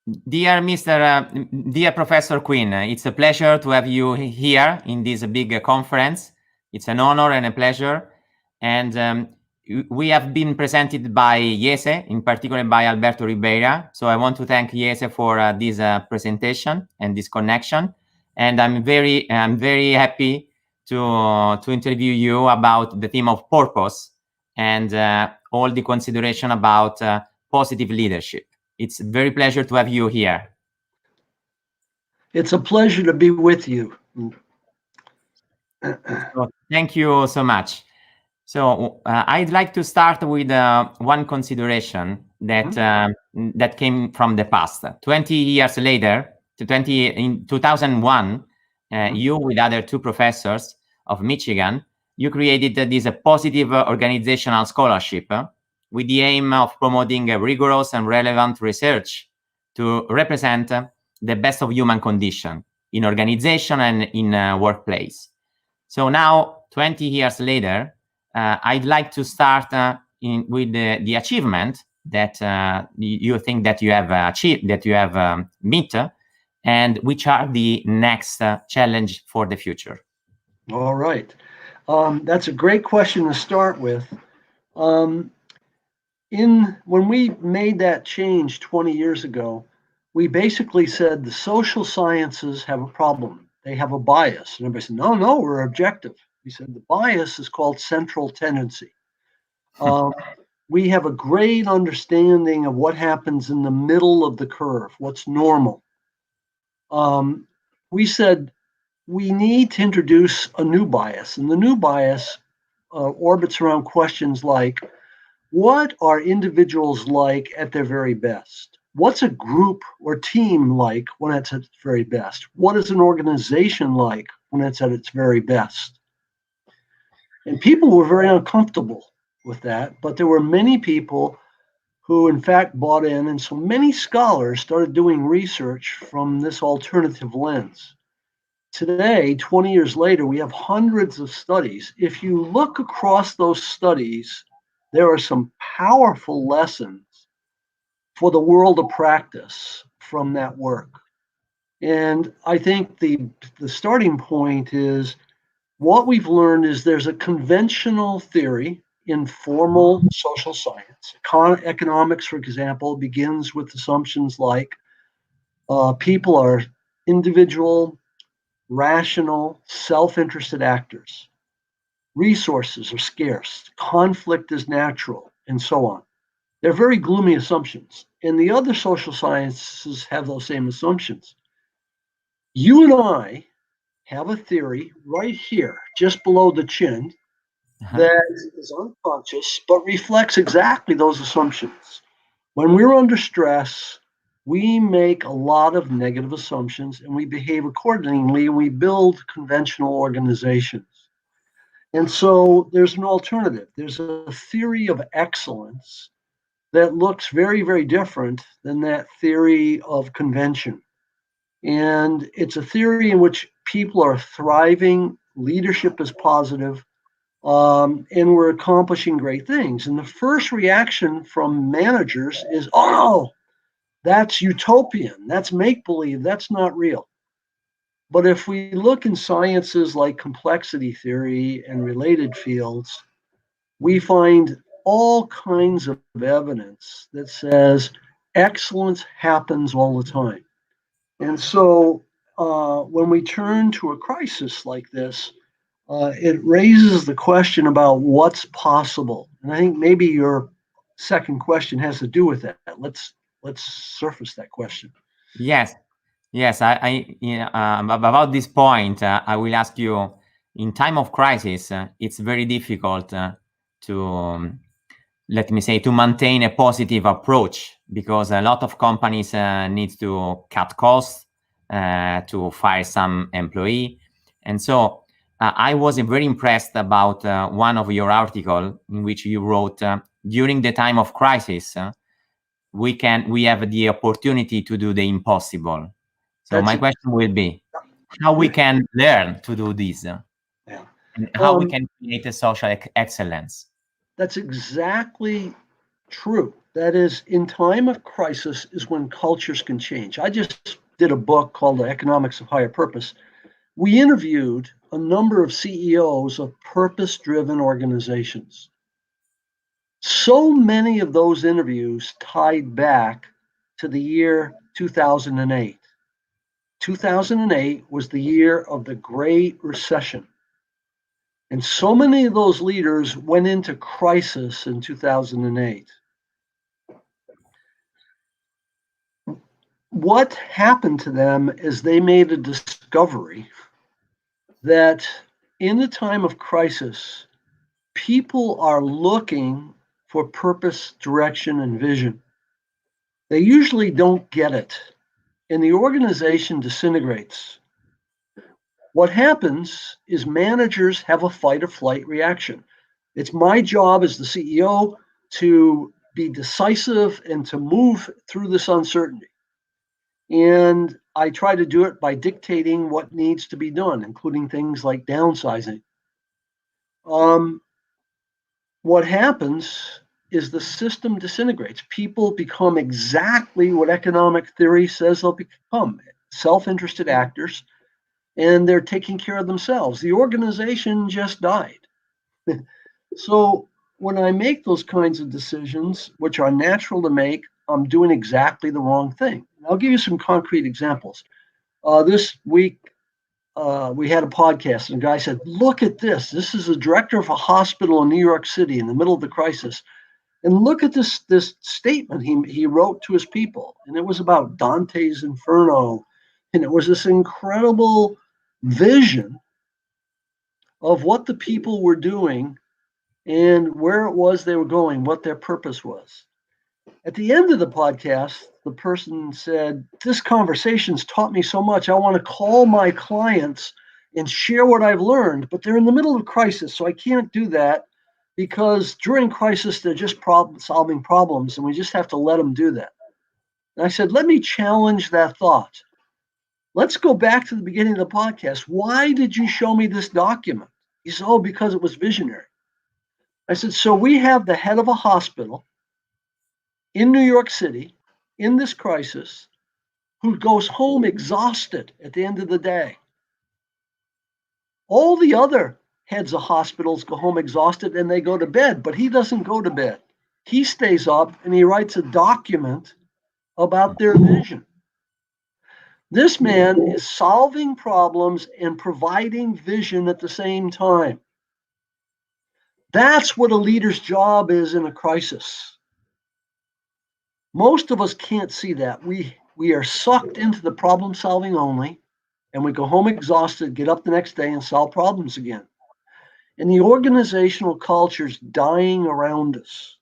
Dear Professor Quinn, it's a pleasure to have you here in this big conference. It's an honor and a pleasure. And we have been presented by Jese, in particular by Alberto Ribeira. So I want to thank Jese for this presentation and this connection. And I'm very happy to interview you about the theme of purpose and all the consideration about positive leadership. It's a very pleasure to have you here. It's a pleasure to be with you. So, thank you so much. So I'd like to start with one consideration that that came from the past. 20 years later, in 2001, you with other two professors of Michigan, you created this positive organizational scholarship with the aim of promoting rigorous and relevant research to represent the best of human condition in organization and in workplace. So now, 20 years later, I'd like to start with the achievement that you think that you have achieved, that you have met, and which are the next challenge for the future. All right. That's a great question to start with. When we made that change 20 years ago, we basically said the social sciences have a problem. They have a bias. And everybody said, no, we're objective. We said the bias is called central tendency. We have a great understanding of what happens in the middle of the curve, what's normal. We said we need to introduce a new bias, and the new bias orbits around questions like, what are individuals like at their very best? What's a group or team like when it's at its very best? What is an organization like when it's at its very best? And people were very uncomfortable with that, but there were many people who in fact bought in, and so many scholars started doing research from this alternative lens. Today, 20 years later, we have hundreds of studies. If you look across those studies, there are some powerful lessons for the world of practice from that work. And I think the starting point is what we've learned is there's a conventional theory in formal social science. Economics, for example, begins with assumptions like people are individual, rational, self-interested actors. Resources are scarce, conflict is natural, and so on. They're very gloomy assumptions. And the other social sciences have those same assumptions. You and I have a theory right here, just below the chin, that is unconscious, but reflects exactly those assumptions. When we're under stress, we make a lot of negative assumptions and we behave accordingly and we build conventional organizations. And so there's an alternative. There's a theory of excellence that looks very, very different than that theory of convention. And it's a theory in which people are thriving, leadership is positive, and we're accomplishing great things. And the first reaction from managers is, oh, that's utopian, that's make-believe, that's not real. But if we look in sciences like complexity theory and related fields, we find all kinds of evidence that says excellence happens all the time. And so when we turn to a crisis like this, it raises the question about what's possible. And I think maybe your second question has to do with that. Let's surface that question. Yes. About this point, I will ask you. In time of crisis, it's very difficult to, let me say, to maintain a positive approach because a lot of companies need to cut costs, to fire some employee, and so I was very impressed about one of your article in which you wrote, during the time of crisis, we have the opportunity to do the impossible. So my question will be, how we can learn to do this, and how we can create a social excellence. That's exactly true. That is, in time of crisis is when cultures can change. I just did a book called The Economics of Higher Purpose. We interviewed a number of CEOs of purpose-driven organizations. So many of those interviews tied back to the year 2008. 2008 was the year of the Great Recession. And so many of those leaders went into crisis in 2008. What happened to them is they made a discovery that in the time of crisis, people are looking for purpose, direction, and vision. They usually don't get it, and the organization disintegrates. What happens is managers have a fight or flight reaction. It's my job as the CEO to be decisive and to move through this uncertainty. And I try to do it by dictating what needs to be done, including things like downsizing. What happens is the system disintegrates. People become exactly what economic theory says they'll become, self-interested actors, and they're taking care of themselves. The organization just died. So when I make those kinds of decisions, which are natural to make, I'm doing exactly the wrong thing. I'll give you some concrete examples. This week, we had a podcast, and a guy said, "Look at this. This is the director of a hospital in New York City in the middle of the crisis. And look at this statement he wrote to his people." And it was about Dante's Inferno. And it was this incredible vision of what the people were doing and where it was they were going, what their purpose was. At the end of the podcast, the person said, "This conversation's taught me so much. I want to call my clients and share what I've learned, but they're in the middle of a crisis, so I can't do that because during crisis, they're just solving problems, and we just have to let them do that." And I said, "Let me challenge that thought. Let's go back to the beginning of the podcast. Why did you show me this document?" He said, "Oh, because it was visionary." I said, "So we have the head of a hospital in New York City in this crisis who goes home exhausted at the end of the day. All the other heads of hospitals go home exhausted and they go to bed, but he doesn't go to bed. He stays up and he writes a document about their vision." This man is solving problems and providing vision at the same time. That's what a leader's job is in a crisis. Most of us can't see that. We are sucked into the problem solving only, and we go home exhausted, get up the next day and solve problems again. And the organizational culture's dying around us.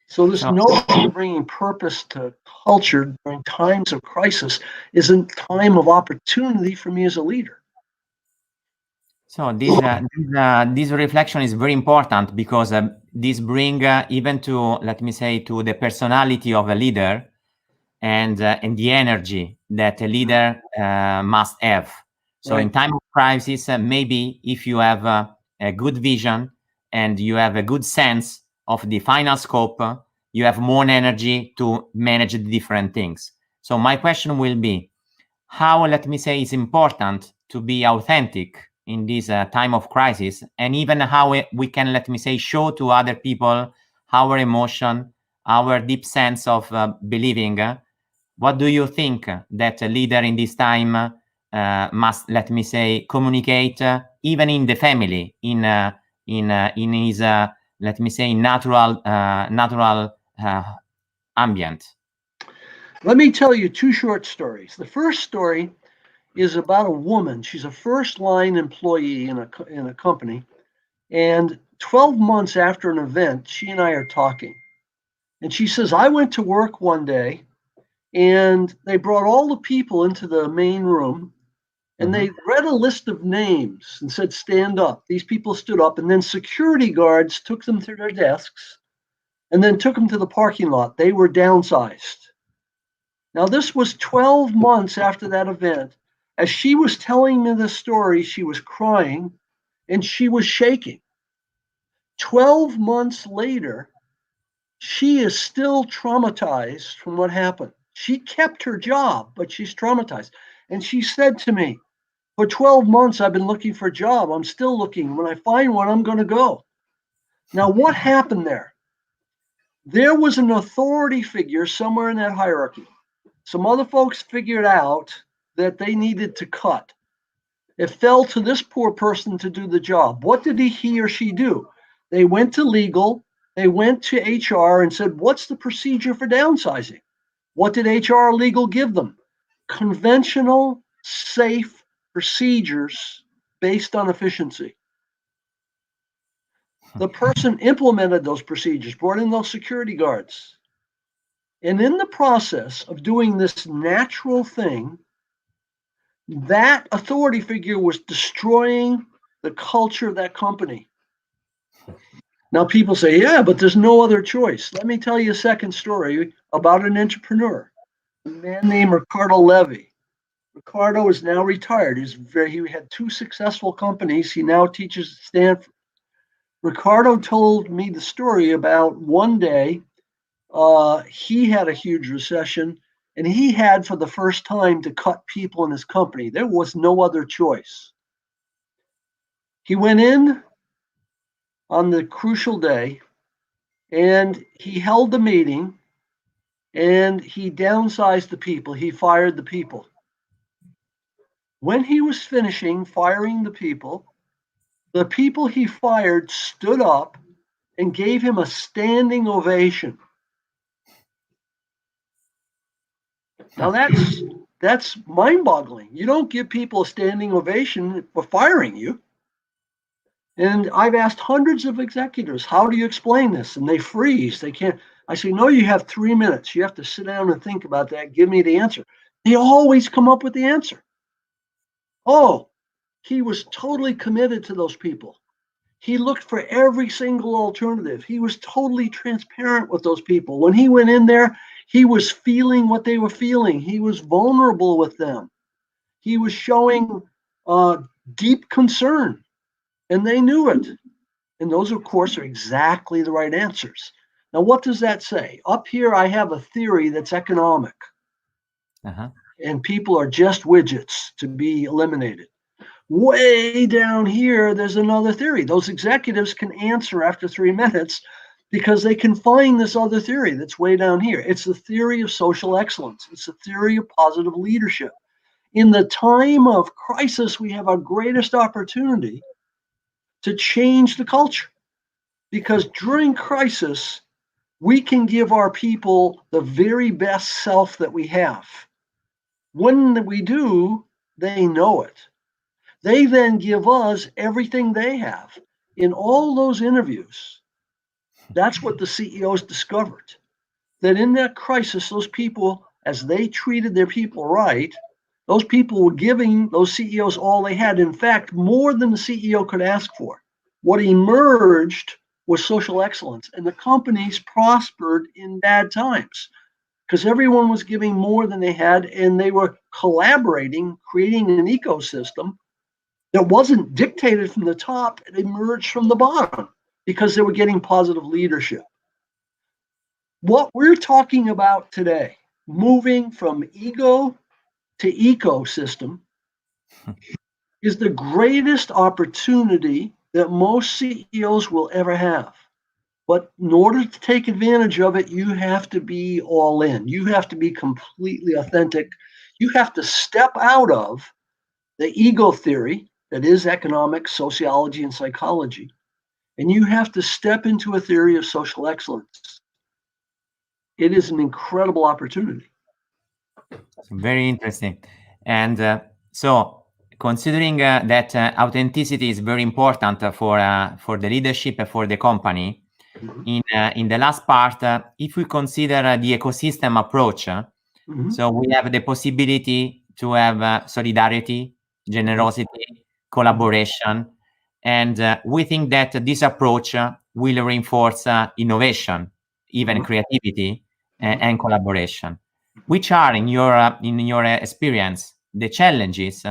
So this notion of bringing purpose to culture during times of crisis is a time of opportunity for me as a leader. So this reflection is very important because this bring even to, let me say, to the personality of a leader and the energy that a leader must have. So Right. in time of crisis, maybe if you have a good vision and you have a good sense of the final scope, you have more energy to manage the different things. So my question will be, how, let me say, is important to be authentic in this time of crisis, and even how we can, let me say, show to other people our emotion, our deep sense of believing. What do you think that a leader in this time must, let me say, communicate even in the family, in his, let me say, natural ambient? Let me tell you two short stories. The first story is about a woman. She's a first line employee in a company. And 12 months after an event, she and I are talking. And she says, "I went to work one day and they brought all the people into the main room and they read a list of names and said, 'Stand up.' These people stood up, and then security guards took them to their desks and then took them to the parking lot. They were downsized." Now, this was 12 months after that event. As she was telling me the story, she was crying and she was shaking. 12 months later, She is still traumatized from what happened. She kept her job, but she's traumatized. And she said to me, for 12 months, I've been looking for a job. I'm still looking. When I find one, I'm going to go. Now, what happened there? There was an authority figure somewhere in that hierarchy. Some other folks figured out that they needed to cut. It fell to this poor person to do the job. What did he or she do? They went to legal, they went to HR and said, what's the procedure for downsizing? What did HR legal give them? Conventional, safe procedures based on efficiency. The person implemented those procedures, brought in those security guards. And in the process of doing this natural thing, that authority figure was destroying the culture of that company. Now, people say, yeah, but there's no other choice. Let me tell you a second story about an entrepreneur, a man named Ricardo Levy. Ricardo is now retired. He had 2 successful companies. He now teaches at Stanford. Ricardo told me the story about one day he had a huge recession and he had for the first time to cut people in his company. There was no other choice. He went in on the crucial day and he held the meeting and he downsized the people. He fired the people. When he was finishing firing the people he fired stood up and gave him a standing ovation. Now that's mind-boggling. You don't give people a standing ovation for firing you. And I've asked hundreds of executives, how do you explain this? And they freeze. They can't. I say, no, you have 3 minutes. You have to sit down and think about that. Give me the answer. They always come up with the answer. Oh, he was totally committed to those people. He looked for every single alternative. He was totally transparent with those people. When he went in there, he was feeling what they were feeling. He was vulnerable with them. He was showing deep concern, and they knew it. And those, of course, are exactly the right answers. Now, what does that say? Up here, I have a theory that's economic. And people are just widgets to be eliminated. Way down here, there's another theory. Those executives can answer after 3 minutes because they can find this other theory that's way down here. It's the theory of social excellence. It's the theory of positive leadership. In the time of crisis, we have our greatest opportunity to change the culture, because during crisis, we can give our people the very best self that we have. When we do, they know it. They then give us everything they have. In all those interviews, that's what the CEOs discovered. That in that crisis, those people, as they treated their people right, those people were giving those CEOs all they had. In fact, more than the CEO could ask for. What emerged was social excellence, and the companies prospered in bad times because everyone was giving more than they had, and they were collaborating, creating an ecosystem that wasn't dictated from the top. It emerged from the bottom because they were getting positive leadership. What we're talking about today, moving from ego to ecosystem, is the greatest opportunity that most CEOs will ever have. But in order to take advantage of it, you have to be all in. You have to be completely authentic. You have to step out of the ego theory that is economics, sociology, and psychology, and you have to step into a theory of social excellence. It is an incredible opportunity. Very interesting. And so, considering that authenticity is very important for the leadership and for the company, in the last part, if we consider the ecosystem approach, so we have the possibility to have solidarity, generosity, collaboration, and we think that this approach will reinforce innovation, even creativity, and collaboration. Which are, in your experience, the challenges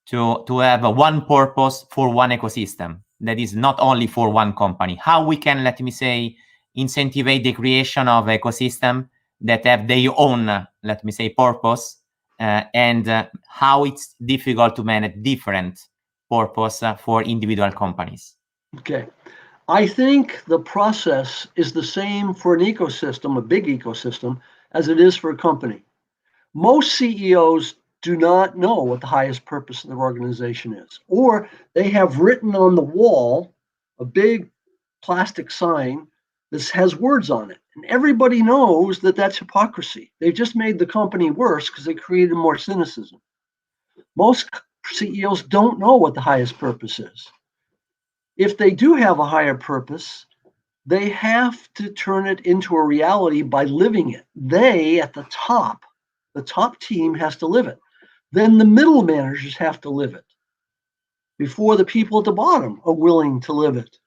to have one purpose for one ecosystem that is not only for one company? How we can, let me say, incentivize the creation of ecosystem that have their own, let me say, purpose, and how it's difficult to manage different purpose for individual companies. Okay. I think the process is the same for an ecosystem, a big ecosystem, as it is for a company. Most CEOs do not know what the highest purpose of their organization is, or they have written on the wall a big plastic sign that has words on it. And everybody knows that that's hypocrisy. They've just made the company worse because they created more cynicism. Most CEOs don't know what the highest purpose is. If they do have a higher purpose, they have to turn it into a reality by living it. They at the top team has to live it. Then the middle managers have to live it before the people at the bottom are willing to live it.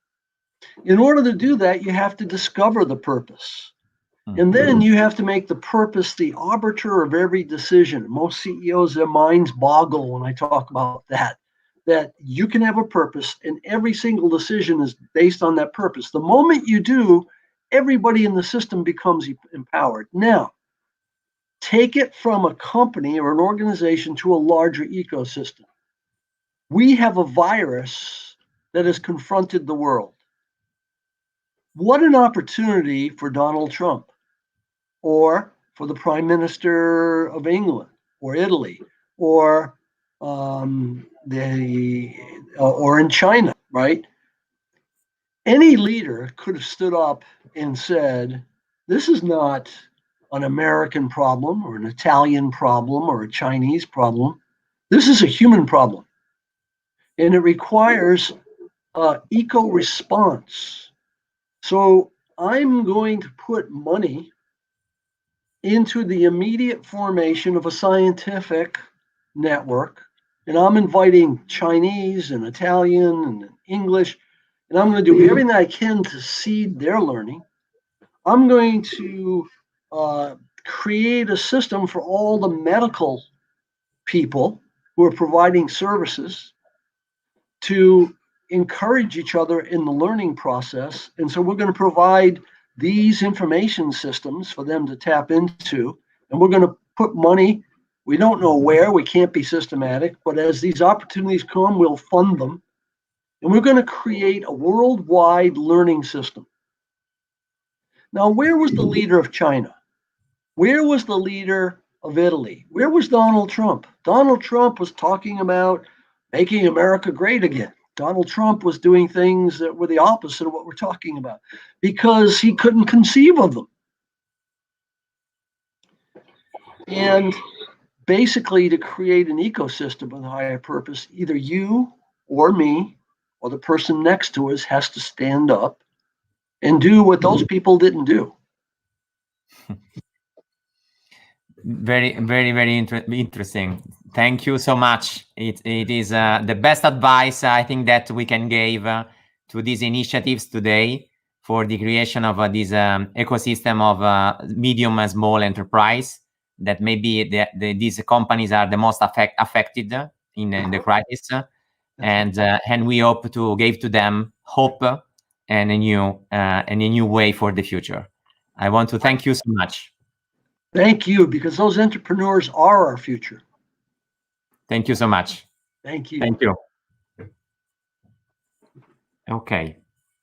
In order to do that, you have to discover the purpose. And then you have to make the purpose the arbiter of every decision. Most CEOs, their minds boggle when I talk about that you can have a purpose and every single decision is based on that purpose. The moment you do, everybody in the system becomes empowered. Now, take it from a company or an organization to a larger ecosystem. We have a virus that has confronted the world. What an opportunity for Donald Trump or for the Prime Minister of England or Italy or or in China, right? Any leader could have stood up and said, this is not an American problem or an Italian problem or a Chinese problem. This is a human problem. And it requires eco response. So I'm going to put money into the immediate formation of a scientific network. And I'm inviting Chinese and Italian and English, and I'm going to do everything I can to seed their learning. I'm going to create a system for all the medical people who are providing services to encourage each other in the learning process. And so we're going to provide these information systems for them to tap into, and we're going to put money. We don't know where, we can't be systematic, but as these opportunities come, we'll fund them. And we're going to create a worldwide learning system. Now, where was the leader of China? Where was the leader of Italy? Where was Donald Trump? Donald Trump was talking about making America great again. Donald Trump was doing things that were the opposite of what we're talking about because he couldn't conceive of them. And basically, to create an ecosystem with a higher purpose, either you or me or the person next to us has to stand up and do what those people didn't do. Very, very, very interesting. Thank you so much. It is the best advice I think that we can give to these initiatives today for the creation of this ecosystem of medium and small enterprise that maybe these companies are the most affected in the crisis. And we hope to give to them hope and a new way for the future. I want to thank you so much. Thank you, because those entrepreneurs are our future. Thank you so much. Thank you. Thank you. Okay.